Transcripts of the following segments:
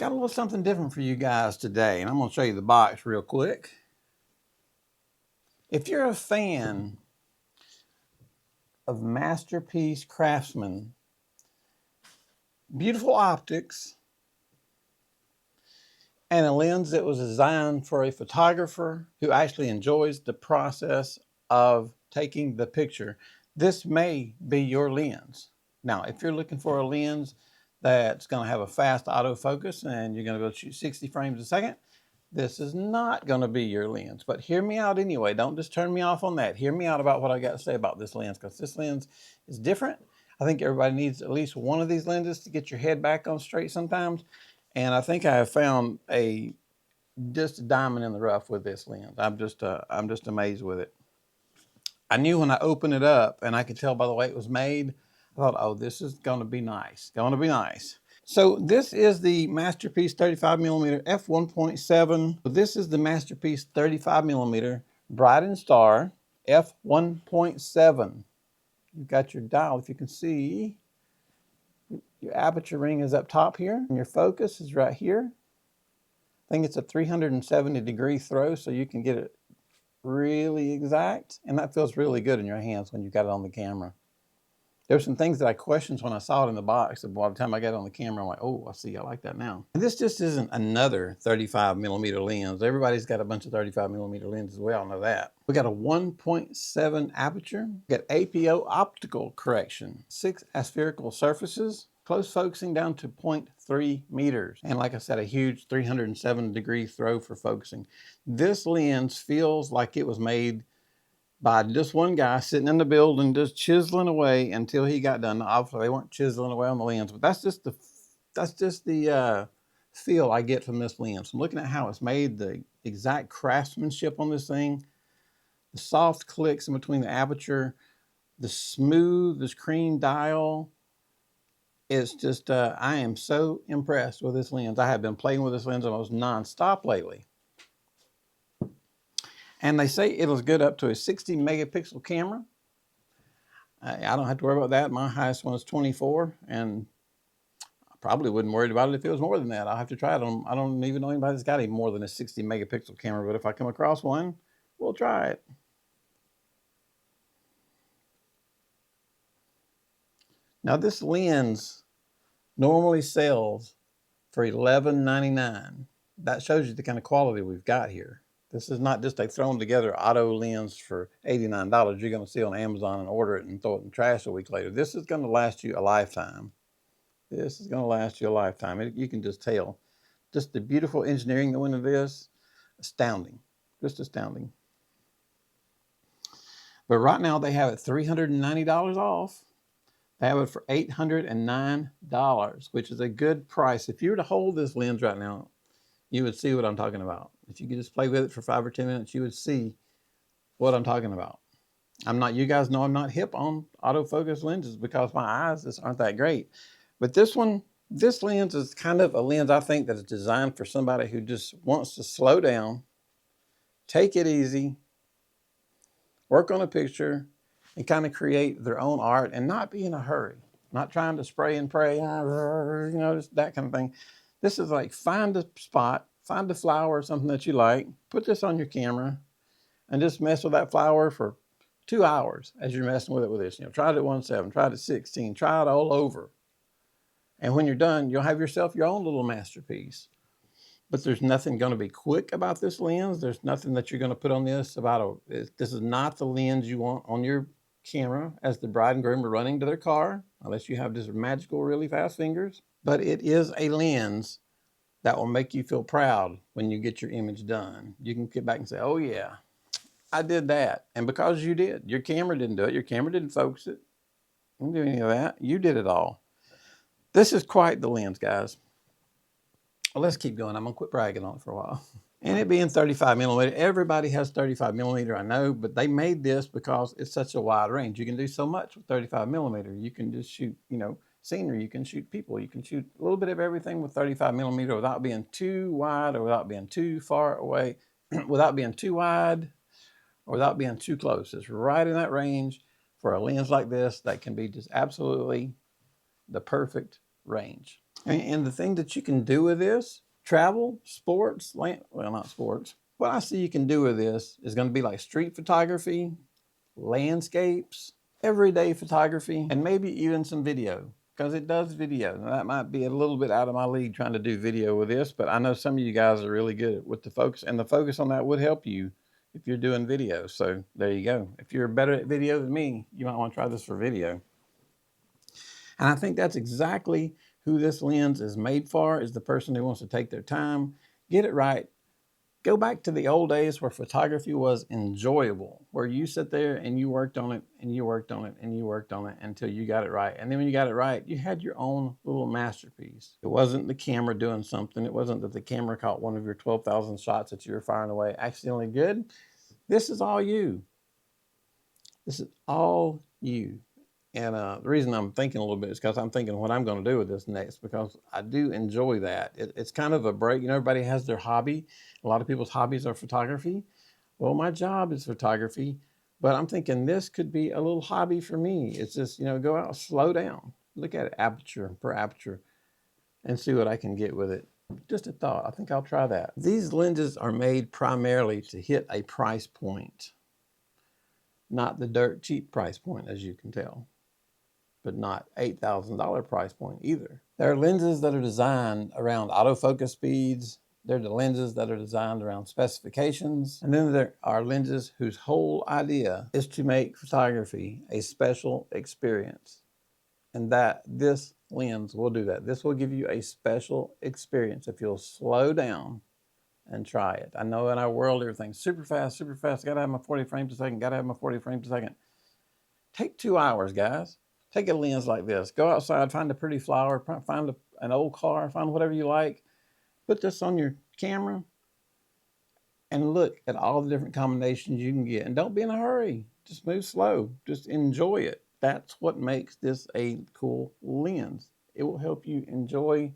Got a little something different for you guys today, and I'm going to show you the box real quick. If you're a fan of Masterpiece Craftsman, beautiful optics, and a lens that was designed for a photographer who actually enjoys the process of taking the picture, this may be your lens. Now, if you're looking for a lens that's going to have a fast autofocus and you're going to go shoot 60 frames a second, this is not going to be your lens. But hear me out anyway. Don't just turn me off on that. Hear me out about what I got to say about this lens, because this lens is different. I think everybody needs at least one of these lenses to get your head back on straight sometimes. And I think I have found just a diamond in the rough with this lens. I'm just amazed with it. I knew when I opened it up, and I could tell by the way it was made, I thought, oh, this is going to be nice. Going to be nice. So this is the Masterpiece 35mm f1.7. This is the Masterpiece 35mm Brightin Star f1.7. You've got your dial, if you can see. Your aperture ring is up top here, and your focus is right here. I think it's a 370-degree throw, so you can get it really exact, and that feels really good in your hands when you got it on the camera. There's some things that I questioned when I saw it in the box, and by the time I got it on the camera, I'm like, oh, I see, I like that now. And this just isn't another 35mm lens. Everybody's got a bunch of 35mm lenses. We all know that. We got a 1.7 aperture. We got APO optical correction, 6 aspherical surfaces, close focusing down to 0.3 meters. And like I said, a huge 307-degree throw for focusing. This lens feels like it was made by just one guy sitting in the building just chiseling away until he got done. Obviously, they weren't chiseling away on the lens, but that's just the feel I get from this lens. I'm looking at how it's made, the exact craftsmanship on this thing, the soft clicks in between the aperture, the smooth, this cream dial. It's just, I am so impressed with this lens. I have been playing with this lens almost nonstop lately. And they say it'll get up to a 60 megapixel camera. I don't have to worry about that. My highest one is 24, and I probably wouldn't worry about it if it was more than that. I'll have to try it on. I don't even know anybody that's got any more than a 60 megapixel camera, but if I come across one, we'll try it. Now this lens normally sells for $11.99. That shows you the kind of quality we've got here. This is not just a thrown together auto lens for $89 you're going to see on Amazon and order it and throw it in the trash a week later. This is going to last you a lifetime. This is going to last you a lifetime. You can just tell. Just the beautiful engineering that went into this, astounding. Just astounding. But right now they have it $390 off. They have it for $809, which is a good price. If you were to hold this lens right now, you would see what I'm talking about. If you could just play with it for 5 or 10 minutes, you would see what I'm talking about. You guys know I'm not hip on autofocus lenses because my eyes just aren't that great. But this lens is kind of a lens I think that is designed for somebody who just wants to slow down, take it easy, work on a picture, and kind of create their own art and not be in a hurry. Not trying to spray and pray, just that kind of thing. This is like find a spot, find a flower or something that you like, put this on your camera, and just mess with that flower for 2 hours as you're messing with it with this. Try it at 1.7, try it at 16, try it all over. And when you're done, you'll have yourself your own little masterpiece. But there's nothing going to be quick about this lens. There's nothing that you're going to put on this this is not the lens you want on your camera as the bride and groom are running to their car, unless you have just magical, really fast fingers. But it is a lens that will make you feel proud when you get your image done. You can get back and say, oh yeah, I did that. And because you did, your camera didn't do it. Your camera didn't focus it. You didn't do any of that. You did it all. This is quite the lens, guys. Well, let's keep going. I'm gonna quit bragging on it for a while. And it being 35mm, everybody has 35mm, I know, but they made this because it's such a wide range. You can do so much with 35mm. You can just shoot, scenery, you can shoot people, you can shoot a little bit of everything with 35mm without being too wide or without being too far away, without being too wide or without being too close. It's right in that range for a lens like this that can be just absolutely the perfect range. And the thing that you can do with this, travel, sports, well, not sports. What I see you can do with this is going to be like street photography, landscapes, everyday photography, and maybe even some video, because it does video. Now, that might be a little bit out of my league trying to do video with this, but I know some of you guys are really good with the focus, and the focus on that would help you if you're doing video. So there you go. If you're better at video than me, you might want to try this for video. And I think that's exactly who this lens is made for, is the person who wants to take their time, get it right, go back to the old days where photography was enjoyable, where you sit there and you worked on it and you worked on it and you worked on it until you got it right. And then when you got it right, you had your own little masterpiece. It wasn't the camera doing something. It wasn't that the camera caught one of your 12,000 shots that you were firing away accidentally good. This is all you. This is all you. And the reason I'm thinking a little bit is because I'm thinking what I'm going to do with this next, because I do enjoy that. It's kind of a break. You know, everybody has their hobby. A lot of people's hobbies are photography. Well, my job is photography, but I'm thinking this could be a little hobby for me. It's just, you know, go out, slow down, look at it aperture per aperture and see what I can get with it. Just a thought. I think I'll try that. These lenses are made primarily to hit a price point, not the dirt cheap price point, as you can tell, but not $8,000 price point either. There are lenses that are designed around autofocus speeds. There are the lenses that are designed around specifications. And then there are lenses whose whole idea is to make photography a special experience. And this lens will do that. This will give you a special experience if you'll slow down and try it. I know in our world, everything's super fast, super fast. Gotta have my 40 frames a second, gotta have my 40 frames a second. Take 2 hours, guys. Take a lens like this. Go outside, find a pretty flower, find an old car, find whatever you like. Put this on your camera and look at all the different combinations you can get. And don't be in a hurry. Just move slow. Just enjoy it. That's what makes this a cool lens. It will help you enjoy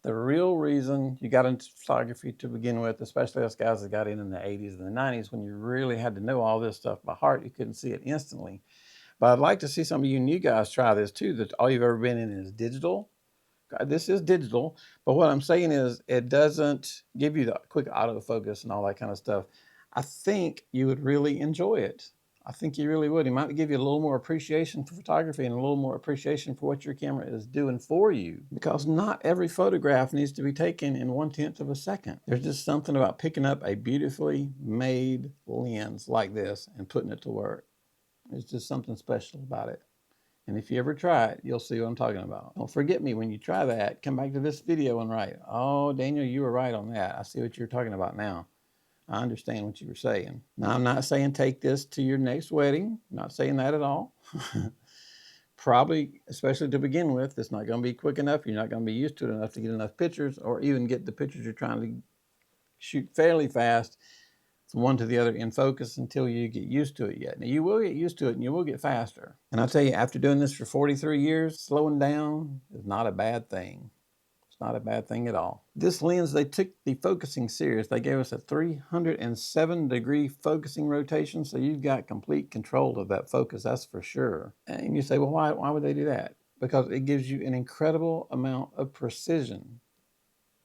the real reason you got into photography to begin with, especially us guys that got in the 80s and the 90s when you really had to know all this stuff by heart. You couldn't see it instantly. But I'd like to see some of you new guys try this too, that all you've ever been in is digital. This is digital, but what I'm saying is it doesn't give you the quick autofocus and all that kind of stuff. I think you would really enjoy it. I think you really would. It might give you a little more appreciation for photography and a little more appreciation for what your camera is doing for you, because not every photograph needs to be taken in 1/10 of a second. There's just something about picking up a beautifully made lens like this and putting it to work. There's just something special about it. And if you ever try it, you'll see what I'm talking about. Don't forget me when you try that. Come back to this video and write, oh, Daniel, you were right on that. I see what you're talking about now. I understand what you were saying. Now, I'm not saying take this to your next wedding. I'm not saying that at all. Probably, especially to begin with, it's not going to be quick enough. You're not going to be used to it enough to get enough pictures, or even get the pictures you're trying to shoot fairly fast from one to the other in focus until you get used to it yet. Now, you will get used to it and you will get faster. And I'll tell you, after doing this for 43 years, slowing down is not a bad thing. It's not a bad thing at all. This lens, they took the focusing serious. They gave us a 307-degree focusing rotation, so you've got complete control of that focus, that's for sure. And you say, well, why would they do that? Because it gives you an incredible amount of precision.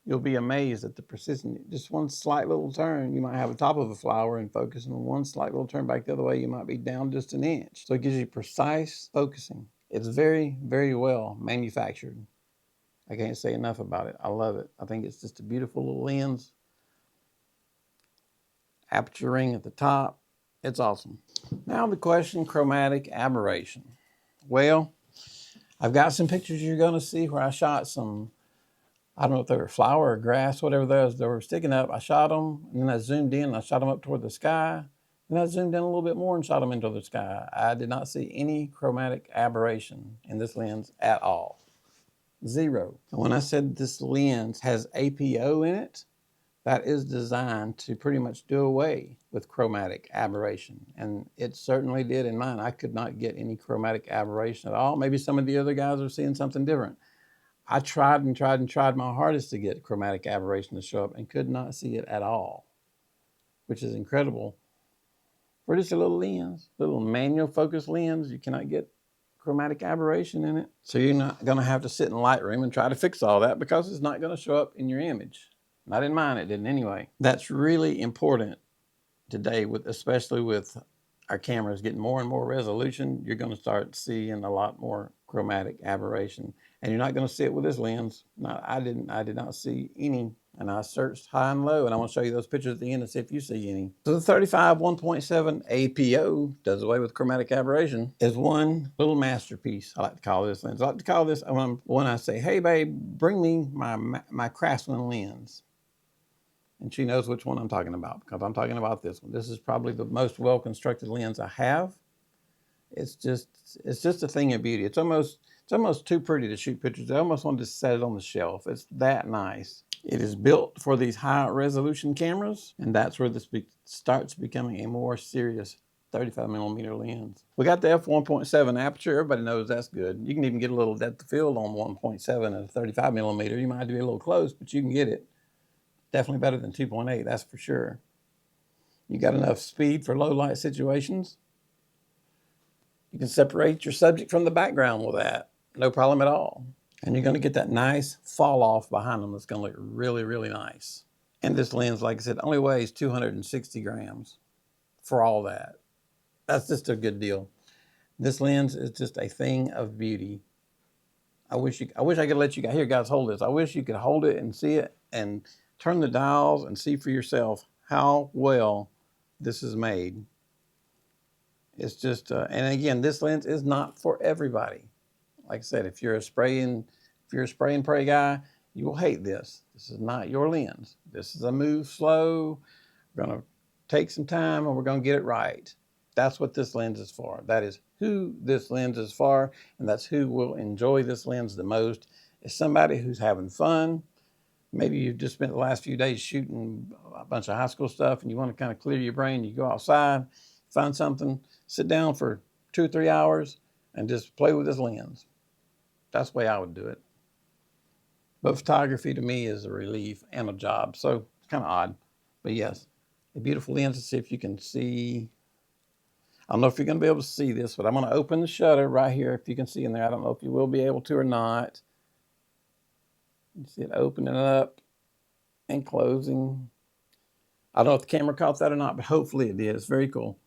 You'll be amazed at the precision. Just one slight little turn, you might have the top of a flower in focus, and one slight little turn back the other way, you might be down just an inch. So it gives you precise focusing. It's very, very well manufactured. I can't say enough about it. I love it. I think it's just a beautiful little lens. Aperture ring at the top. It's awesome. Now the question, chromatic aberration. Well, I've got some pictures you're going to see where I shot some, I don't know if they were flower or grass, whatever those, they were sticking up. I shot them, and then I zoomed in, and I shot them up toward the sky. Then I zoomed in a little bit more and shot them into the sky. I did not see any chromatic aberration in this lens at all. Zero. And when I said this lens has APO in it, that is designed to pretty much do away with chromatic aberration. And it certainly did in mine. I could not get any chromatic aberration at all. Maybe some of the other guys are seeing something different. I tried and tried and tried my hardest to get chromatic aberration to show up and could not see it at all, which is incredible. For just a little lens, little manual focus lens, you cannot get chromatic aberration in it. So you're not going to have to sit in Lightroom and try to fix all that because it's not going to show up in your image. Not in mine, it didn't anyway. That's really important today, especially with our cameras getting more and more resolution. You're going to start seeing a lot more chromatic aberration, and you're not going to see it with this lens. No, I did not see any, and I searched high and low, and I want to show you those pictures at the end and see if you see any. So the 35 1.7 APO does away with chromatic aberration. Is one little masterpiece. I like to call this lens. I like to call this when I say, hey babe, bring me my Craftsman lens. And she knows which one I'm talking about because I'm talking about this one. This is probably the most well-constructed lens I have. It's just a thing of beauty. It's almost too pretty to shoot pictures. I almost wanted to set it on the shelf. It's that nice. It is built for these high-resolution cameras, and that's where this starts becoming a more serious 35mm lens. We got the F1.7 aperture. Everybody knows that's good. You can even get a little depth of field on 1.7 at 35mm. You might have to be a little close, but you can get it. Definitely better than 2.8, that's for sure. You got enough speed for low light situations. You can separate your subject from the background with that. No problem at all. And you're going to get that nice fall off behind them that's going to look really, really nice. And this lens, like I said, only weighs 260 grams for all that. That's just a good deal. This lens is just a thing of beauty. I wish I could let you guys, here guys, hold this. I wish you could hold it and see it and turn the dials and see for yourself how well this is made. It's just, and again, this lens is not for everybody. Like I said, if you're a spray and pray guy, you will hate this. This is not your lens. This is a move slow. We're going to take some time and we're going to get it right. That's what this lens is for. That is who this lens is for, and that's who will enjoy this lens the most. Is somebody who's having fun. Maybe you've just spent the last few days shooting a bunch of high school stuff and you want to kind of clear your brain. You go outside, find something, sit down for 2 or 3 hours and just play with this lens. That's the way I would do it. But photography to me is a relief and a job. So it's kind of odd. But yes, a beautiful lens. Let's see if you can see. I don't know if you're going to be able to see this, but I'm going to open the shutter right here if you can see in there. I don't know if you will be able to or not. You see it opening up and closing. I don't know if the camera caught that or not, but hopefully it did. It's very cool.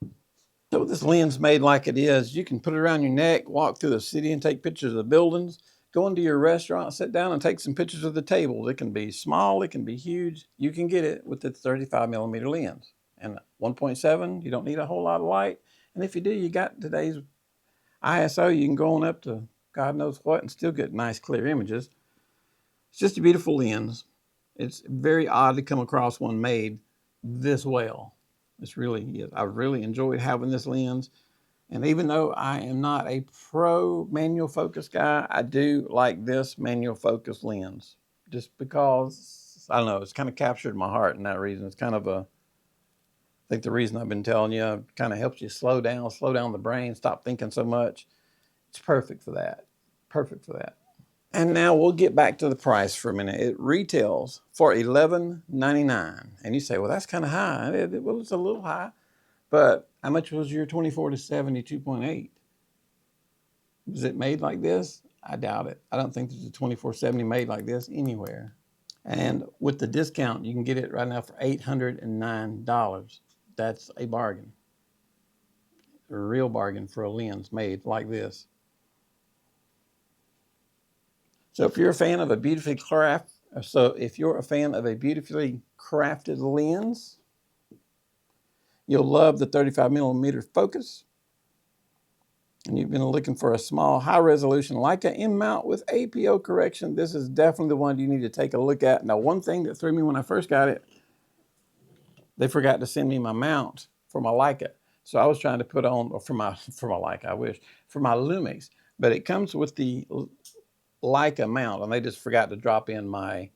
So with this lens made like it is, you can put it around your neck, walk through the city and take pictures of the buildings, go into your restaurant, sit down and take some pictures of the tables. It can be small, it can be huge. You can get it with the 35mm lens. And 1.7, you don't need a whole lot of light. And if you do, you got today's ISO, you can go on up to God knows what and still get nice clear images. It's just a beautiful lens. It's very odd to come across one made this well. It's really is. I've really enjoyed having this lens. And even though I am not a pro manual focus guy, I do like this manual focus lens. Just because, I don't know, it's kind of captured my heart in that reason. It's kind of I think the reason I've been telling you, kind of helps you slow down the brain, stop thinking so much. It's perfect for that. Perfect for that. And now we'll get back to the price for a minute. It retails for $11.99. And you say, well, that's kind of high. Well, it's a little high. But how much was your 24 to 72.8? Was it made like this? I doubt it. I don't think there's a 2470 made like this anywhere. And with the discount, you can get it right now for $809. That's a bargain. A real bargain for a lens made like this. So if you're a fan of a beautifully crafted lens, you'll love the 35mm focus. And you've been looking for a small, high-resolution Leica M-mount with APO correction. This is definitely the one you need to take a look at. Now, one thing that threw me when I first got it, they forgot to send me my mount for my Leica. So I was trying to put on, or for my Leica, I wish, for my Lumix. But it comes with the Leica mount, and they just forgot to drop in my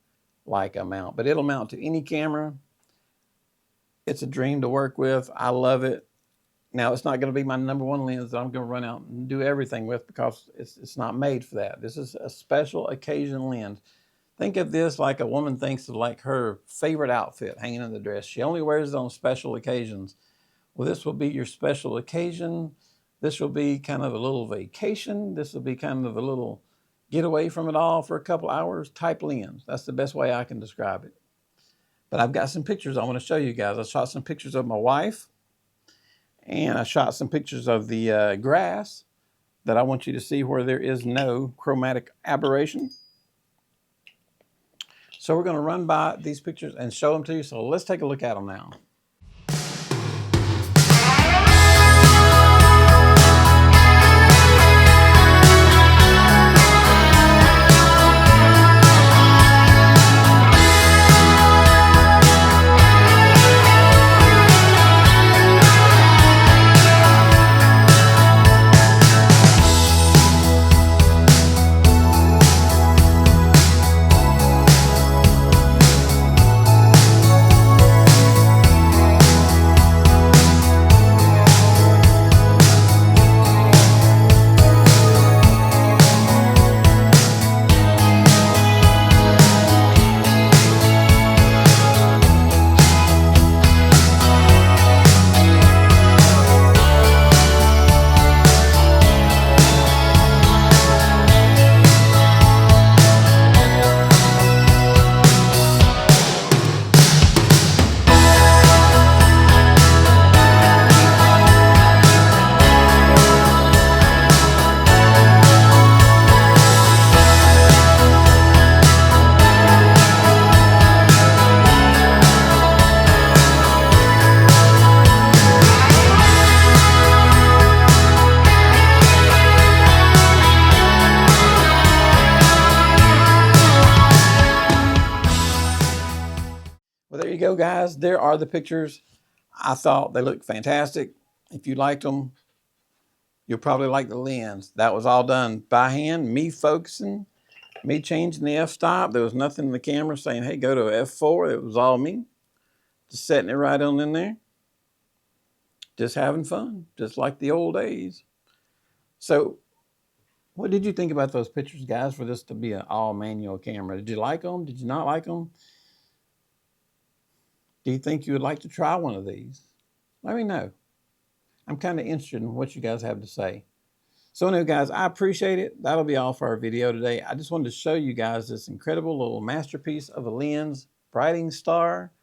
Leica mount. But it'll mount to any camera. It's a dream to work with. I love it. Now, it's not going to be my #1 lens that I'm going to run out and do everything with because it's not made for that. This is a special occasion lens. Think of this like a woman thinks of like her favorite outfit hanging in the dress. She only wears it on special occasions. Well, this will be your special occasion This will be kind of a little vacation. This will be kind of a little get away from it all for a couple hours type lens. That's the best way I can describe it. But I've got some pictures I want to show you guys. I shot some pictures of my wife, and I shot some pictures of the grass that I want you to see where there is no chromatic aberration. So we're going to run by these pictures and show them to you. So let's take a look at them now. Well, there you go, guys. There are the pictures. I thought they looked fantastic. If you liked them, you'll probably like the lens. That was all done by hand, me focusing, me changing the f-stop. There was nothing in the camera saying, hey, go to f4. It was all me. Just setting it right on in there. Just having fun, just like the old days. So what did you think about those pictures, guys, for this to be an all-manual camera? Did you like them? Did you not like them? Do you think you would like to try one of these? Let me know. I'm kind of interested in what you guys have to say. So anyway, guys, I appreciate it. That'll be all for our video today. I just wanted to show you guys this incredible little masterpiece of a lens, Brightin Star.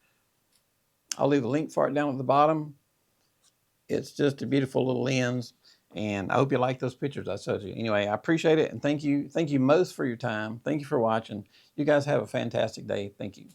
I'll leave a link for it down at the bottom. It's just a beautiful little lens, and I hope you like those pictures I showed you. Anyway, I appreciate it, and thank you most for your time. Thank you for watching. You guys have a fantastic day. Thank you.